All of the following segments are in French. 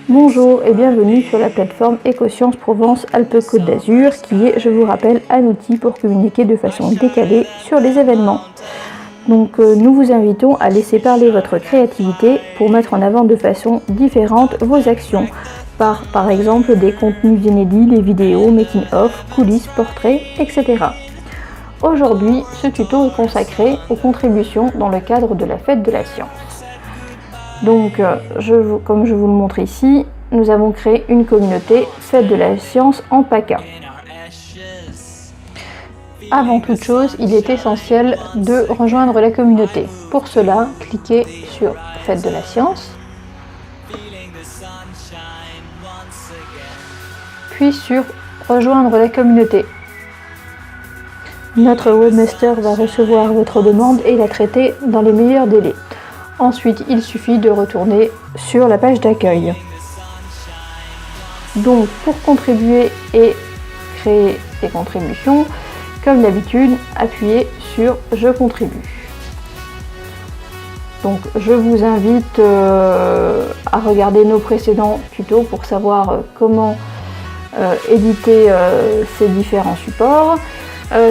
Bonjour et bienvenue sur la plateforme Écosciences Provence-Alpes-Côte d'Azur qui est, je vous rappelle, un outil pour communiquer de façon décalée sur les événements. Donc nous vous invitons à laisser parler votre créativité pour mettre en avant de façon différente vos actions par exemple des contenus inédits, des vidéos, making-of, coulisses, portraits, etc. Aujourd'hui, ce tuto est consacré aux contributions dans le cadre de la fête de la science. Donc, comme je vous le montre ici, nous avons créé une communauté Fête de la Science en PACA. Avant toute chose, il est essentiel de rejoindre la communauté. Pour cela, cliquez sur Fête de la Science, puis sur Rejoindre la communauté. Notre webmaster va recevoir votre demande et la traiter dans les meilleurs délais. Ensuite, il suffit de retourner sur la page d'accueil. Donc, pour contribuer et créer des contributions, comme d'habitude, appuyez sur « Je contribue ». Donc, je vous invite à regarder nos précédents tutos pour savoir comment éditer ces différents supports.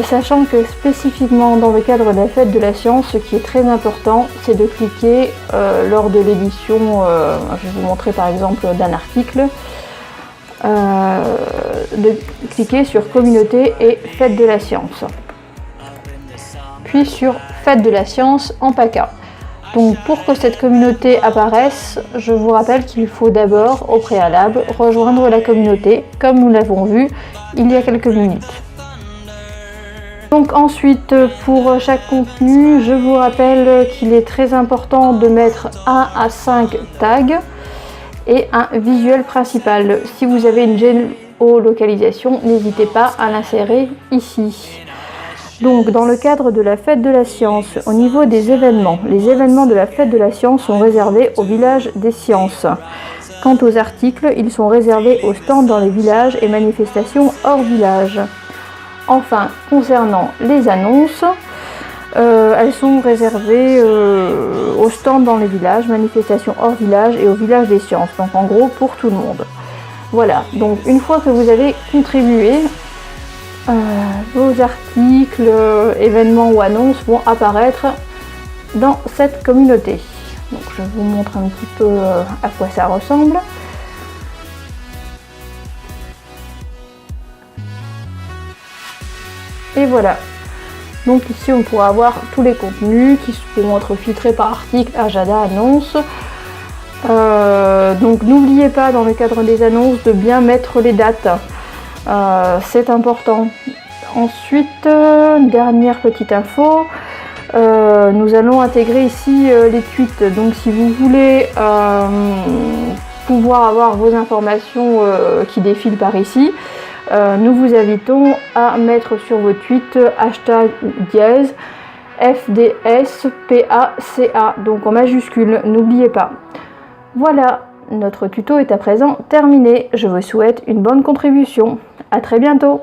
Sachant que spécifiquement dans le cadre de la fête de la science, ce qui est très important, c'est de cliquer lors de l'édition, je vais vous montrer par exemple d'un article, de cliquer sur communauté et fête de la science, puis sur fête de la science en PACA. Donc pour que cette communauté apparaisse, je vous rappelle qu'il faut d'abord au préalable rejoindre la communauté, comme nous l'avons vu il y a quelques minutes. Donc ensuite, pour chaque contenu, je vous rappelle qu'il est très important de mettre 1 à 5 tags et un visuel principal. Si vous avez une géolocalisation, n'hésitez pas à l'insérer ici. Donc dans le cadre de la fête de la science, au niveau des événements, les événements de la fête de la science sont réservés au village des sciences. Quant aux articles, ils sont réservés aux stands dans les villages et manifestations hors village. Enfin, concernant les annonces, elles sont réservées aux stands dans les villages, manifestations hors village et au village des sciences. Donc en gros pour tout le monde. Voilà, donc une fois que vous avez contribué, vos articles, événements ou annonces vont apparaître dans cette communauté. Donc je vous montre un petit peu à quoi ça ressemble. Et voilà, donc ici on pourra avoir tous les contenus qui pourront être filtrés par article, agenda, annonce. Donc n'oubliez pas dans le cadre des annonces de bien mettre les dates, c'est important. Ensuite, dernière petite info, nous allons intégrer ici les tweets. Donc si vous voulez pouvoir avoir vos informations qui défilent par ici, nous vous invitons à mettre sur vos tweets hashtag ou dièse FDSPACA, donc en majuscule, n'oubliez pas. Voilà, notre tuto est à présent terminé. Je vous souhaite une bonne contribution. À très bientôt.